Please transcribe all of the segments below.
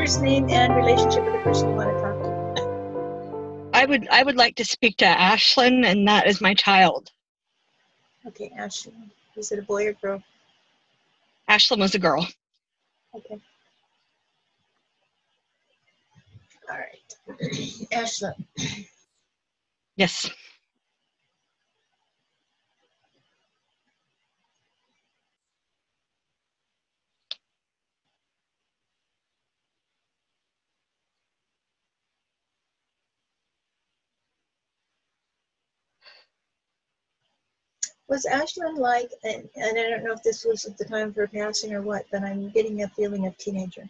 first name and relationship with the person you want to talk to. I would like to speak to Ashlyn, and that is my child. Okay, Ashlyn. Is it a boy or girl? Ashlyn was a girl. Okay. All right. Ashlyn. Yes. Was Ashlyn like, and I don't know if this was at the time of her passing or what, but I'm getting a feeling of teenager.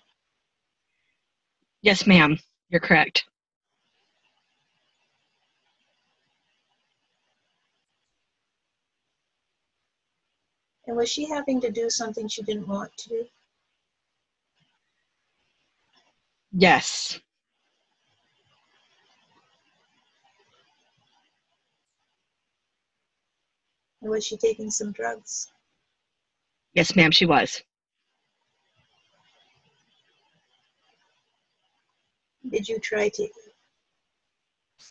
Yes, ma'am. You're correct. And was she having to do something she didn't want to do? Yes. And was she taking some drugs? Yes, ma'am, she was. Did you try to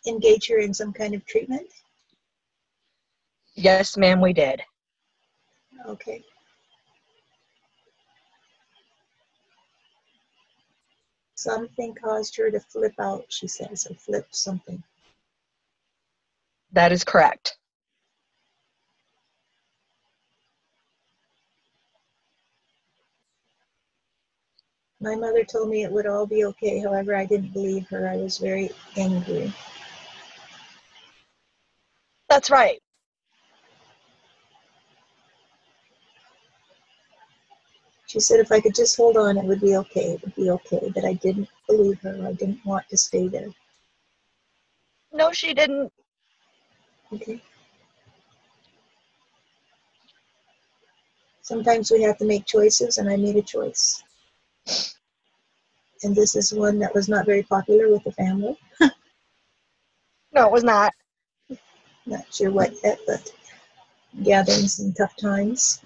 engage her in some kind of treatment? Yes, ma'am, we did. Okay. Something caused her to flip out, she says, or flip something. That is correct. My mother told me it would all be okay. However, I didn't believe her. I was very angry. That's right. She said if I could just hold on, it would be okay. It would be okay. But I didn't believe her. I didn't want to stay there. No, she didn't. Okay. Sometimes we have to make choices, and I made a choice. And this is one that was not very popular with the family. No, it was not. Not sure what yet, but gathering some tough times.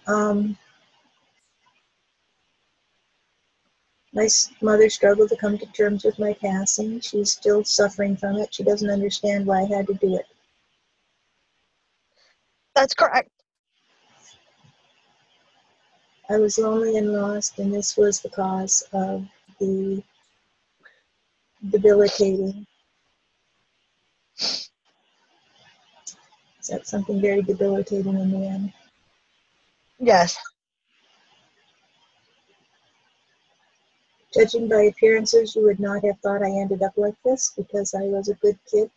My mother struggled to come to terms with my passing. She's still suffering from it. She doesn't understand why I had to do it. That's correct. I was lonely and lost, and this was the cause of the debilitating. Is that something very debilitating in the end? Yes. Judging by appearances, you would not have thought I ended up like this because I was a good kid.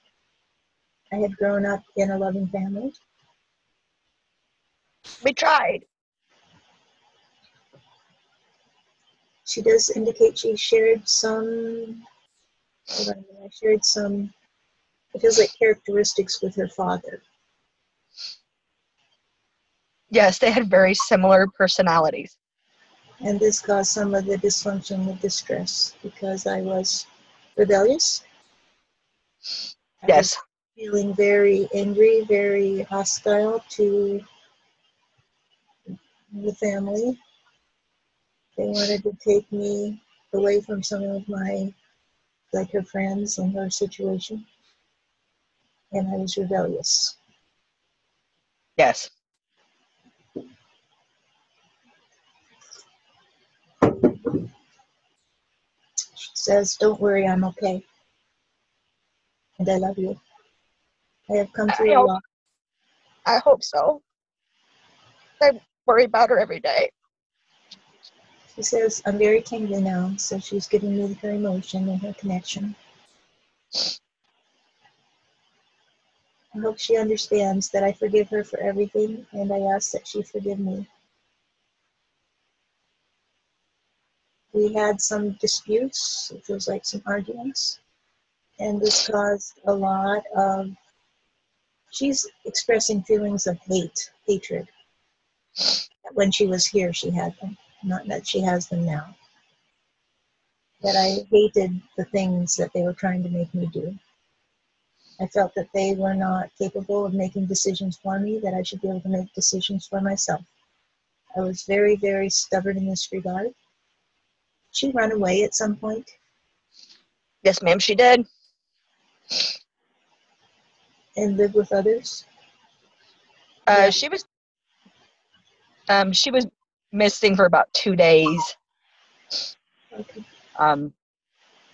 I had grown up in a loving family. We tried. She does indicate she shared some, it feels like characteristics with her father. Yes, they had very similar personalities. And this caused some of the dysfunction, the distress, because I was rebellious. Yes. I was feeling very angry, very hostile to the family. They wanted to take me away from some of my, like her friends and her situation. And I was rebellious. Yes. She says, don't worry, I'm okay. And I love you. I have come through a lot. I hope so. I worry about her every day. She says, I'm very tingly now, so she's giving me her emotion and her connection. I hope she understands that I forgive her for everything, and I ask that she forgive me. We had some disputes, it feels like some arguments, and this caused a lot of, she's expressing feelings of hatred. When she was here, she had them, not that she has them now. That I hated the things that they were trying to make me do. I felt that they were not capable of making decisions for me, that I should be able to make decisions for myself. I was very, very stubborn in this regard. She ran away at some point, Yes, ma'am, she did. And lived with others? Yeah. She was missing for about 2 days. Okay. Um,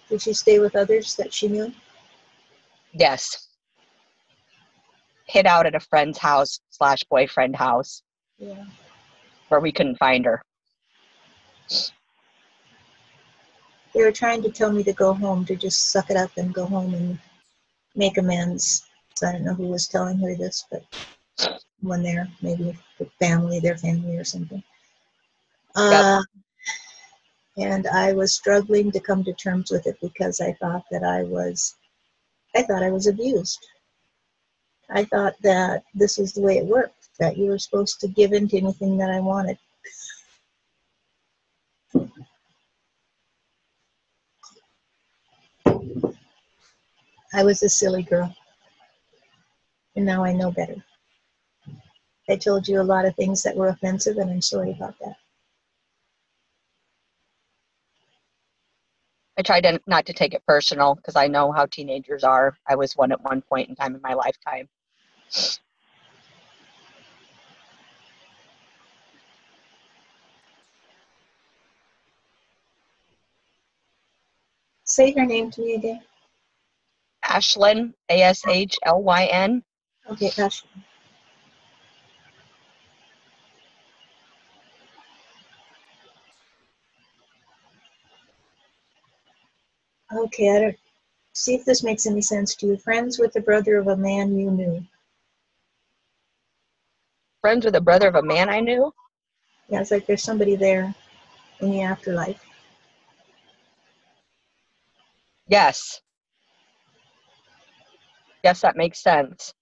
Did she stay with others that she knew? yes. Hid out at a friend's house / boyfriend house. Yeah. Where we couldn't find her. They were trying to tell me to go home, to just suck it up and go home and make amends. So I don't know who was telling her this, but one there, maybe their family or something. Yep. And I was struggling to come to terms with it because I thought I was abused. I thought that this was the way it worked, that you were supposed to give in to anything that I wanted. I was a silly girl, and now I know better. I told you a lot of things that were offensive, and I'm sorry about that. I tried not to take it personal because I know how teenagers are. I was one at one point in time in my lifetime. Say her name to me again. Ashlyn, Ashlyn. Okay, Ashlyn. Okay, I don't see if this makes any sense to you. Friends with the brother of a man you knew. Friends with a brother of a man I knew? Yeah, it's like there's somebody there in the afterlife. Yes. Yes, that makes sense.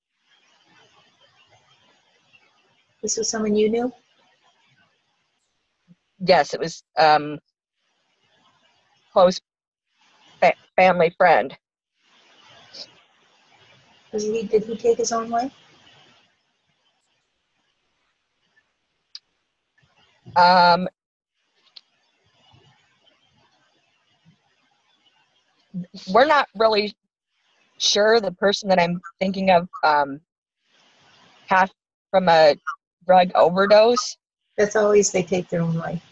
This was someone you knew? Yes, it was close family friend. Did he take his own life? We're not really sure. The person that I'm thinking of passed from a drug overdose. That's always, they take their own life.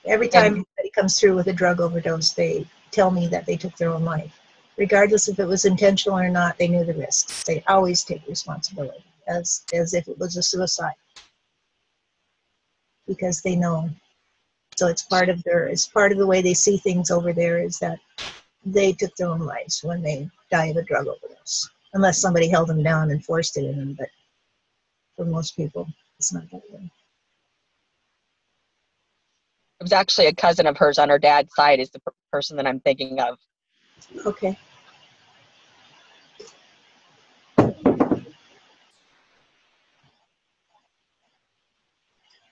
Every time And anybody comes through with a drug overdose, they tell me that they took their own life. Regardless if it was intentional or not, they knew the risks. They always take responsibility as if it was a suicide, because they know. So it's part of the way they see things over there, is that they took their own lives when they die of a drug overdose. Unless somebody held them down and forced it in them, but for most people, it's not that way. it was actually a cousin of hers on her dad's side is the person that I'm thinking of. Okay.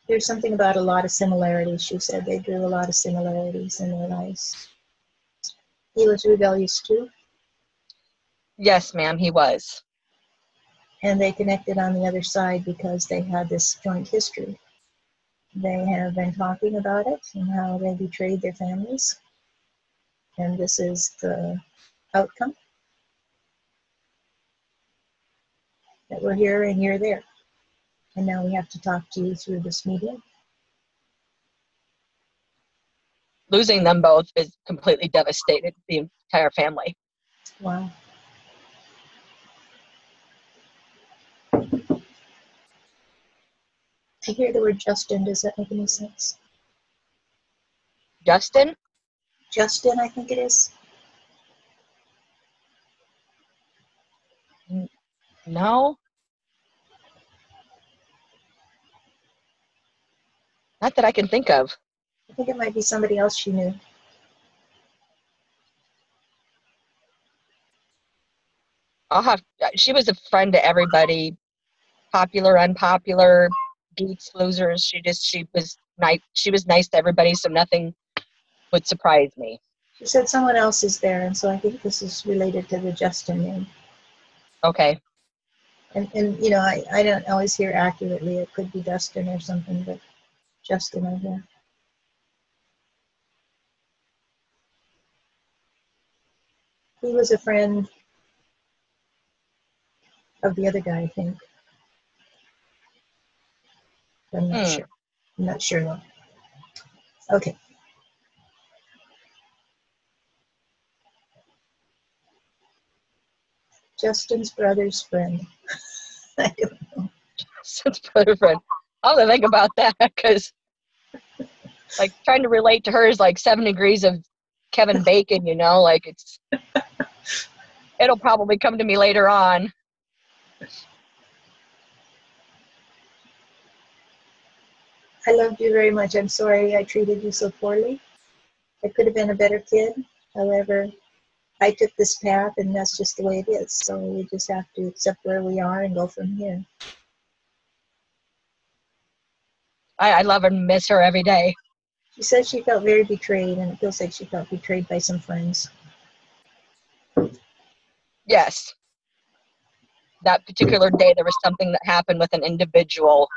There's something about a lot of similarities. She said they drew a lot of similarities in their lives. He was rebellious too, Yes, ma'am, he was. and they connected on the other side because they had this joint history. They have been talking about it and how they betrayed their families, and this is the outcome, that we're here and you're there. And now we have to talk to you through this medium. Losing them both is completely devastated the entire family. Wow. I hear the word Justin. Does that make any sense? Justin? Justin, I think it is. No. Not that I can think of. I think it might be somebody else she knew. She was a friend to everybody, popular, unpopular, geeks, losers. She was nice. She was nice to everybody, so nothing would surprise me. She said someone else is there, and so I think this is related to the Justin name. Okay. And you know, I don't always hear accurately. It could be Dustin or something, but Justin I hear. He was a friend of the other guy, I think. I'm not sure. I'm not sure though. Okay. Justin's brother's friend. I don't know. Since brother friend. I'll have to think about that because, like, trying to relate to her is like 7 degrees of Kevin Bacon, you know? Like, it'll probably come to me later on. I loved you very much. I'm sorry I treated you so poorly. I could have been a better kid. However, I took this path and that's just the way it is. So we just have to accept where we are and go from here. I love and miss her every day. She said she felt very betrayed, and it feels like she felt betrayed by some friends. Yes. That particular day, there was something that happened with an individual.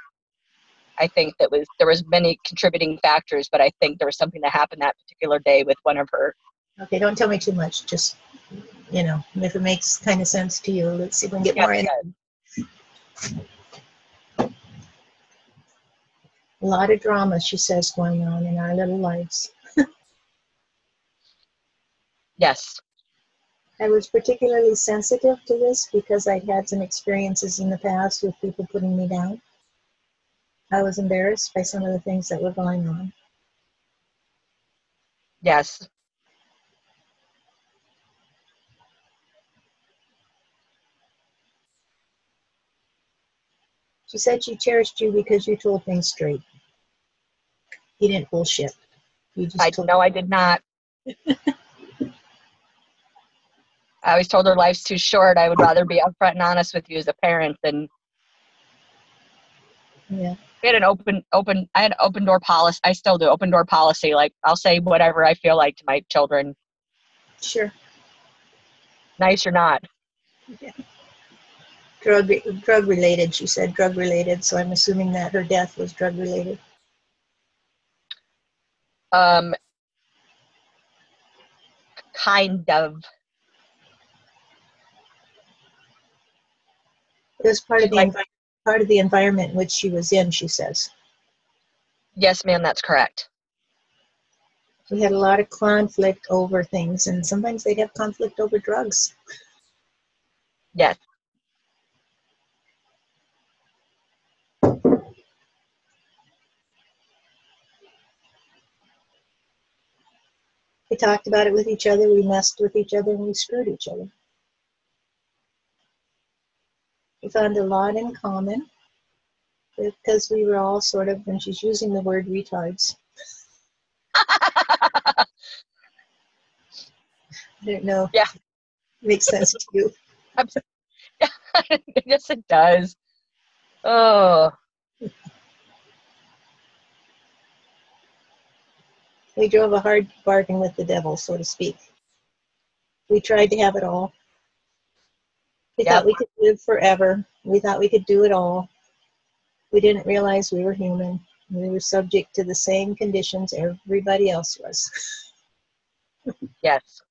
I think there was many contributing factors, but I think there was something that happened that particular day with one of her. Okay, don't tell me too much. Just, if it makes kind of sense to you, let's see if we can get more in. A lot of drama, she says, going on in our little lives. Yes. I was particularly sensitive to this because I'd had some experiences in the past with people putting me down. I was embarrassed by some of the things that were going on. Yes. She said she cherished you because you told things straight. You didn't bullshit. You just told. No, I did not. I always told her life's too short. I would rather be upfront and honest with you as a parent than. Yeah. We had I had an open door policy. I still do open door policy. Like, I'll say whatever I feel like to my children. Sure. Nice or not. Yeah. Drug related, she said, drug related. So I'm assuming that her death was drug related. Kind of. It was part of the environment in which she was in, she says. Yes, ma'am, that's correct. We had a lot of conflict over things, and sometimes they'd have conflict over drugs. Yes. We talked about it with each other, we messed with each other, and we screwed each other. We found a lot in common because we were all sort of, and she's using the word retards. I don't know. Yeah. Makes sense to you. Yes, it does. Oh. We drove a hard bargain with the devil, so to speak. We tried to have it all. We thought we could live forever. We thought we could do it all. We didn't realize we were human. We were subject to the same conditions everybody else was. Yes.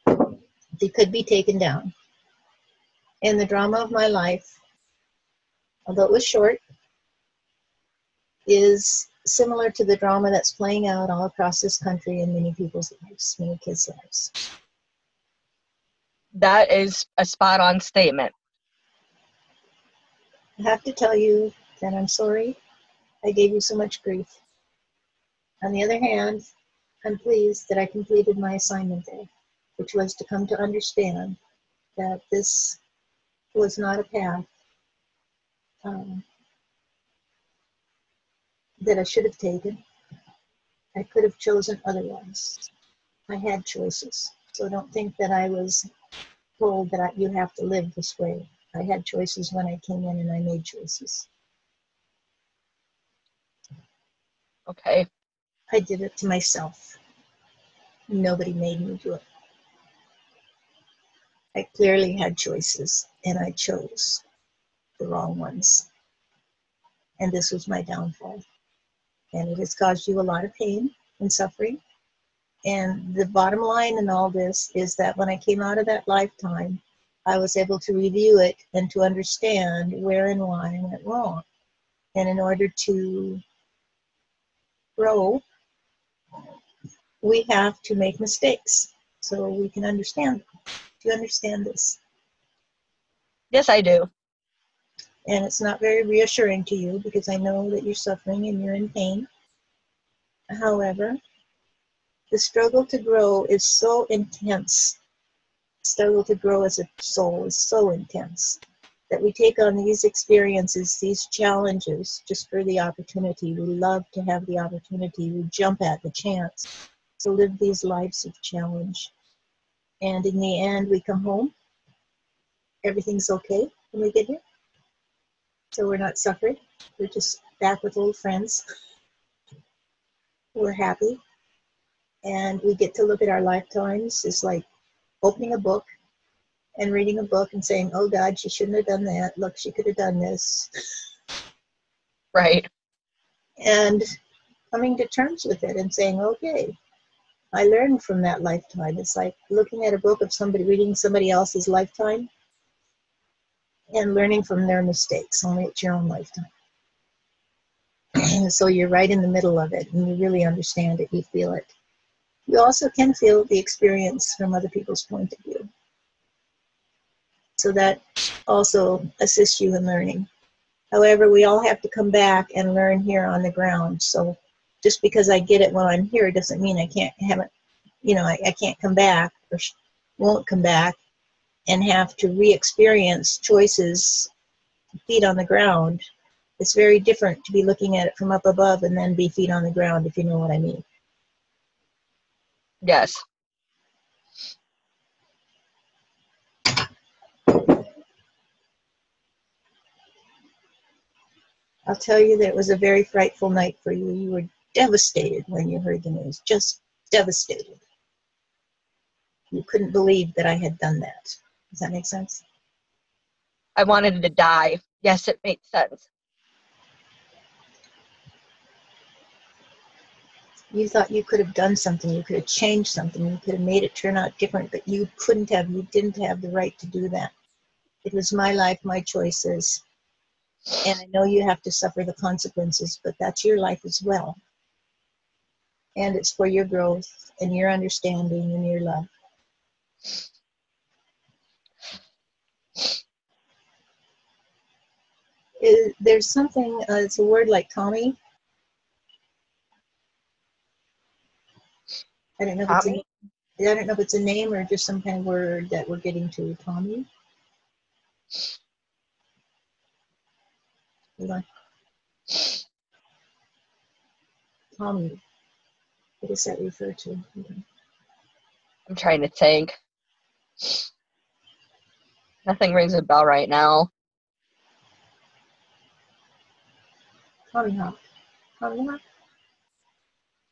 They could be taken down. And the drama of my life, although it was short, is similar to the drama that's playing out all across this country in many people's lives, many kids' lives. That is a spot-on statement. I have to tell you that I'm sorry I gave you so much grief. On the other hand, I'm pleased that I completed my assignment there, which was to come to understand that this was not a path that I should have taken. I could have chosen otherwise. I had choices. So don't think that I was told that you have to live this way. I had choices when I came in and I made choices. Okay. I did it to myself. Nobody made me do it. I clearly had choices and I chose the wrong ones. And this was my downfall. And it has caused you a lot of pain and suffering. And the bottom line in all this is that when I came out of that lifetime, I was able to review it and to understand where and why I went wrong. And in order to grow, we have to make mistakes so we can understand them. Do you understand this? Yes, I do. And it's not very reassuring to you because I know that you're suffering and you're in pain. However, the struggle to grow is so intense. The struggle to grow as a soul is so intense that we take on these experiences, these challenges, just for the opportunity. We love to have the opportunity. We jump at the chance to live these lives of challenge. And in the end, we come home. Everything's okay when we get here. So we're not suffering. We're just back with old friends. We're happy. And we get to look at our lifetimes. It's like opening a book and reading a book and saying, oh God, she shouldn't have done that. Look, she could have done this. Right. And coming to terms with it and saying, okay, I learned from that lifetime. It's like looking at a book of somebody, reading somebody else's lifetime and learning from their mistakes, only it's your own lifetime. So you're right in the middle of it and you really understand it, you feel it. You also can feel the experience from other people's point of view. So that also assists you in learning. However, we all have to come back and learn here on the ground. So just because I get it when I'm here doesn't mean I can't have it, I can't come back or won't come back and have to re-experience choices, feet on the ground. It's very different to be looking at it from up above and then be feet on the ground, if you know what I mean. Yes. I'll tell you that it was a very frightful night for you. You were devastated when you heard the news, just devastated. You couldn't believe that I had done that. Does that make sense? I wanted to die. Yes, it makes sense. You thought you could have done something, you could have changed something, you could have made it turn out different, but you couldn't have, you didn't have the right to do that. It was my life, my choices. And I know you have to suffer the consequences, but that's your life as well. And it's for your growth and your understanding and your love. There's something, it's a word like Tommy. I don't know if it's I don't know if it's a name or just some kind of word that we're getting to. Tommy? Hold on. Tommy. What does that refer to? I'm trying to think. Nothing rings a bell right now. Tomahawk. Tomahawk?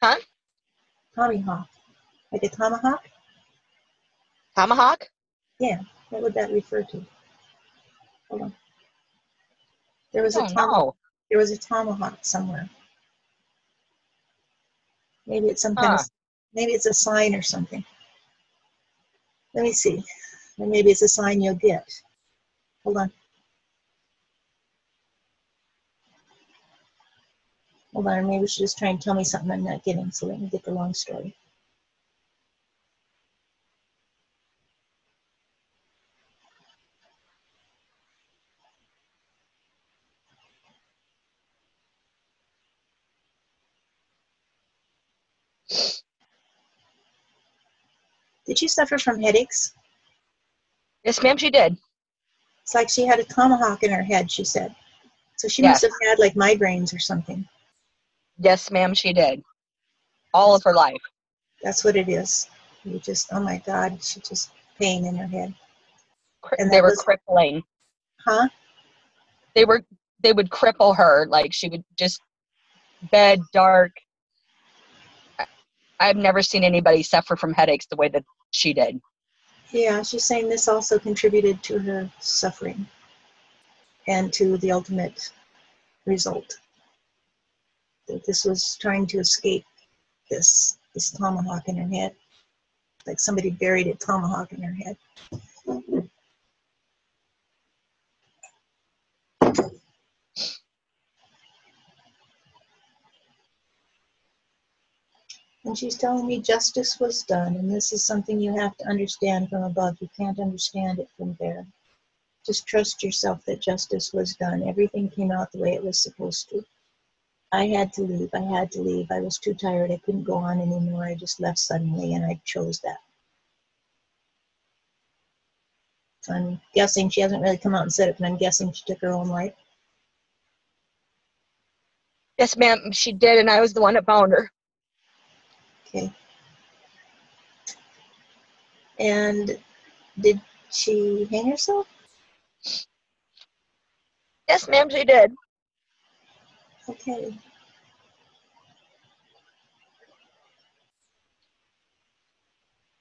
Huh? Tomahawk. Like a tomahawk? Tomahawk? Yeah. What would that refer to? Hold on. There was a tomahawk somewhere. Maybe it's some kind of, maybe it's a sign or something. Let me see. Or maybe it's a sign you'll get. Hold on. Hold on, maybe she just try and tell me something I'm not getting, so let me get the long story. Did she suffer from headaches? Yes, ma'am, she did. It's like she had a tomahawk in her head, she said. So she must have had like migraines or something. Yes, ma'am, she did. All of her life. That's what it is. You just, oh my God, she just pain in her head. And they were crippling. Huh? They would cripple her. Like she would just bed dark. I've never seen anybody suffer from headaches the way that she did. Yeah, she's saying this also contributed to her suffering and to the ultimate result. That this was trying to escape this. this tomahawk in her head, like somebody buried a tomahawk in her head. And she's telling me justice was done, and this is something you have to understand from above. You can't understand it from there. Just trust yourself that justice was done. Everything came out the way it was supposed to. I had to leave. I had to leave. I was too tired. I couldn't go on anymore. I just left suddenly, and I chose that. So I'm guessing she hasn't really come out and said it, but I'm guessing she took her own life. Yes, ma'am, she did, and I was the one that found her. Okay. And did she hang herself? Yes, ma'am, she did. Okay.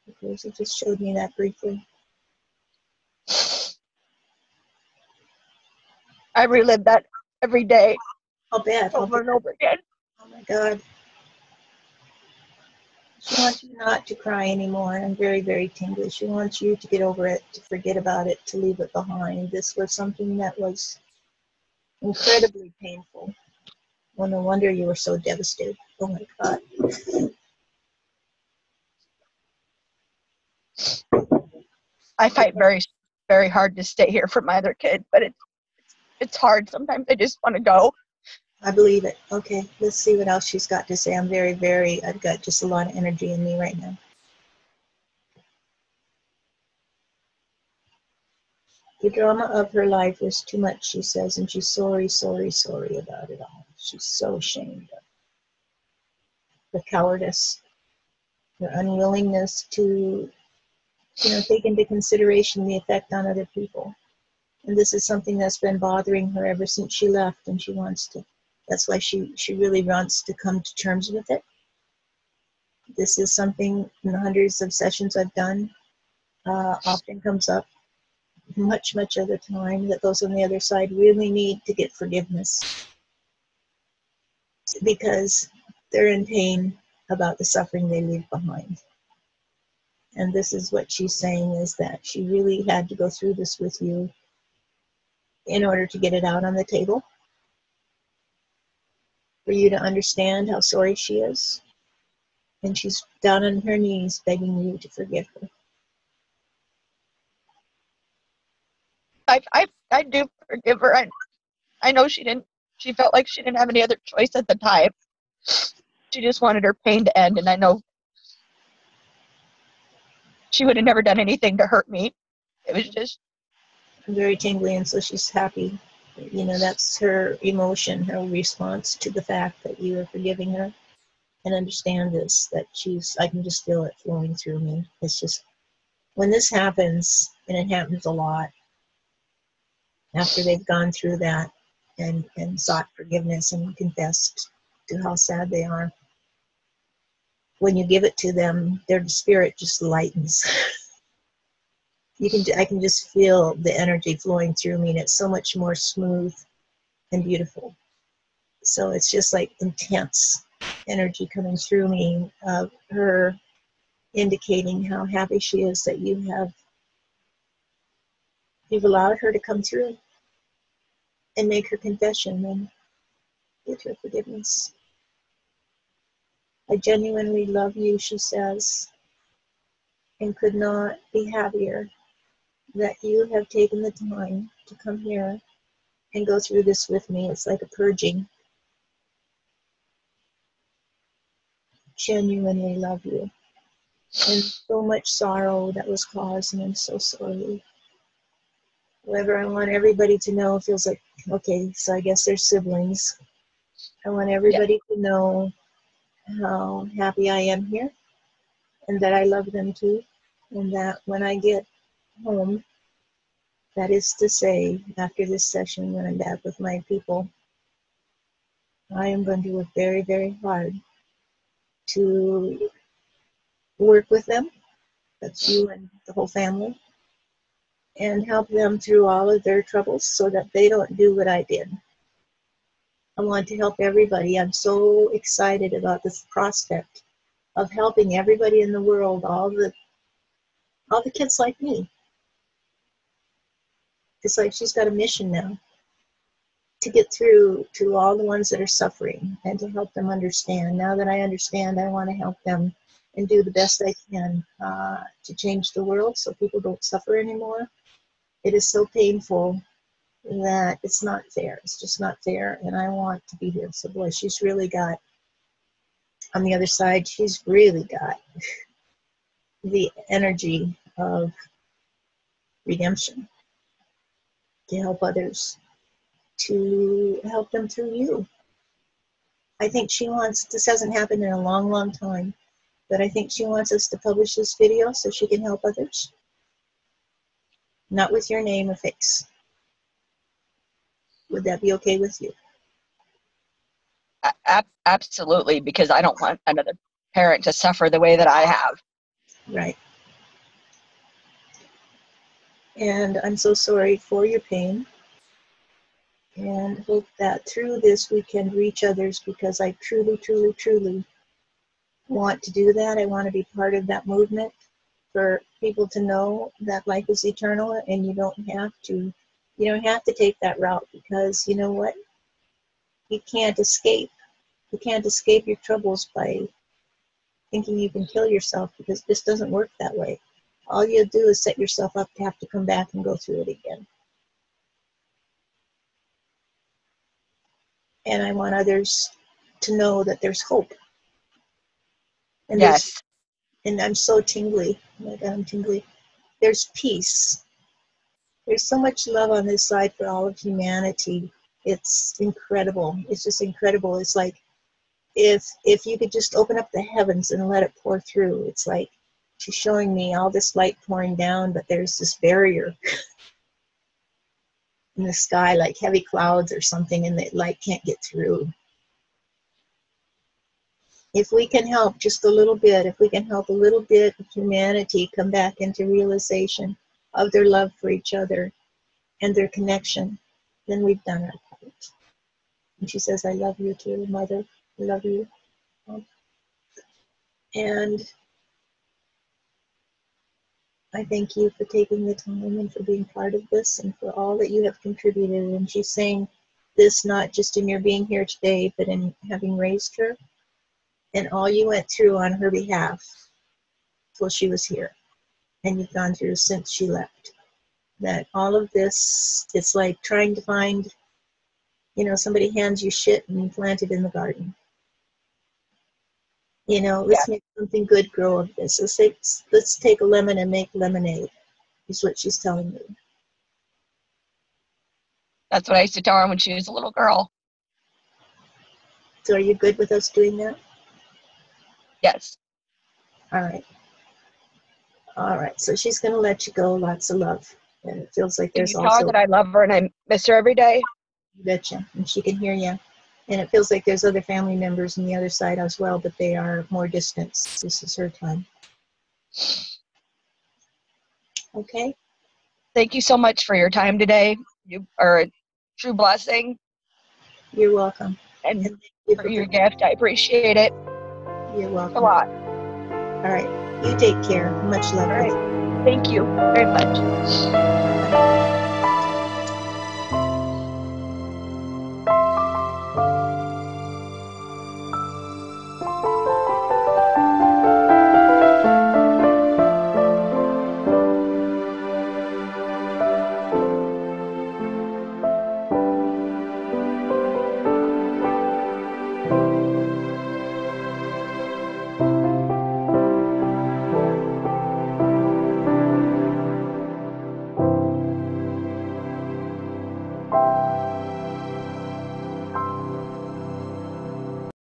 Okay, she just showed me that briefly. I relive that every day, I'll bet. over and over again. Oh my God. She wants you not to cry anymore. I'm very, very tingly. She wants you to get over it, to forget about it, to leave it behind. This was something that was incredibly painful. Well, no wonder you were so devastated. Oh my God. I fight very, very hard to stay here for my other kid, but it's hard. Sometimes I just want to go. I believe it. Okay, let's see what else she's got to say. I'm very, very, I've got just a lot of energy in me right now. The drama of her life was too much, she says, and she's sorry, sorry, sorry about it all. She's so ashamed of the cowardice, her unwillingness to, take into consideration the effect on other people. And this is something that's been bothering her ever since she left, and she wants to, that's why she really wants to come to terms with it. This is something in the hundreds of sessions I've done, often comes up much, much of the time, that those on the other side really need to get forgiveness because they're in pain about the suffering they leave behind. And this is what she's saying, is that she really had to go through this with you in order to get it out on the table, for you to understand how sorry she is. And she's down on her knees begging you to forgive her. I do forgive her. I know she felt like she didn't have any other choice at the time. She just wanted her pain to end, and I know she would have never done anything to hurt me. It was just... I'm very tingly, and so she's happy. That's her emotion, her response to the fact that you are forgiving her. And understand this, that I can just feel it flowing through me. It's just, when this happens, and it happens a lot, after they've gone through that and sought forgiveness and confessed to how sad they are, when you give it to them, their spirit just lightens. I can just feel the energy flowing through me, and it's so much more smooth and beautiful. So it's just like intense energy coming through me of her indicating how happy she is that you've allowed her to come through and make her confession and get her forgiveness. I genuinely love you, she says, and could not be happier that you have taken the time to come here and go through this with me. It's like a purging. Genuinely love you. And so much sorrow that was caused, and I'm so sorry. However, I want everybody to know, it feels like, okay, so I guess they're siblings. I want everybody to know how happy I am here, and that I love them too, and that when I get home, that is to say, after this session, when I'm back with my people, I am going to work very, very hard to work with them, that's you and the whole family, and help them through all of their troubles so that they don't do what I did. I want to help everybody. I'm so excited about this prospect of helping everybody in the world, all the kids like me. It's like she's got a mission now to get through to all the ones that are suffering and to help them understand. Now that I understand, I want to help them and do the best I can to change the world so people don't suffer anymore. It is so painful that it's not fair. It's just not fair, and I want to be here. So boy, she's really got, on the other side, she's really got the energy of redemption to help others, to help them through you. I think she wants, this hasn't happened in a long, long time, but I think she wants us to publish this video so she can help others. Not with your name or face. Would that be okay with you? Absolutely, because I don't want another parent to suffer the way that I have. Right. And I'm so sorry for your pain, and hope that through this we can reach others, because I truly, truly, truly want to do that. I want to be part of that movement for people to know that life is eternal, and you don't have to take that route, because you know what? You can't escape. You can't escape your troubles by thinking you can kill yourself, because this doesn't work that way. All you do is set yourself up to have to come back and go through it again. And I want others to know that there's hope. And Yes. And I'm so tingly. Oh my God, I'm tingly. There's peace. There's so much love on this side for all of humanity. It's incredible. It's just incredible. It's like if you could just open up the heavens and let it pour through. It's like she's showing me all this light pouring down, but there's this barrier in the sky, like heavy clouds or something, and the light can't get through. If we can help just a little bit, if we can help a little bit of humanity come back into realization of their love for each other and their connection, then we've done our part. And she says, I love you too, Mother. I love you. And I thank you for taking the time and for being part of this and for all that you have contributed. And she's saying this not just in your being here today, but in having raised her and all you went through on her behalf while she was here, and you've gone through since she left. That all of this, it's like trying to find, somebody hands you shit and you plant it in the garden. Let's make something good grow of this. Let's take a lemon and make lemonade, is what she's telling me. That's what I used to tell her when she was a little girl. So are you good with us doing that? Yes. All right. All right. So she's going to let you go. Lots of love. And it feels like Can there's you tell also... her that I love her and I miss her every day? You betcha. And she can hear you. And it feels like there's other family members on the other side as well, but they are more distant. This is her time. Okay? Thank you so much for your time today. You are a true blessing. You're welcome. And for your gift, I appreciate it. You're welcome. A lot. All right. You take care. Much love. All right. Thank you very much.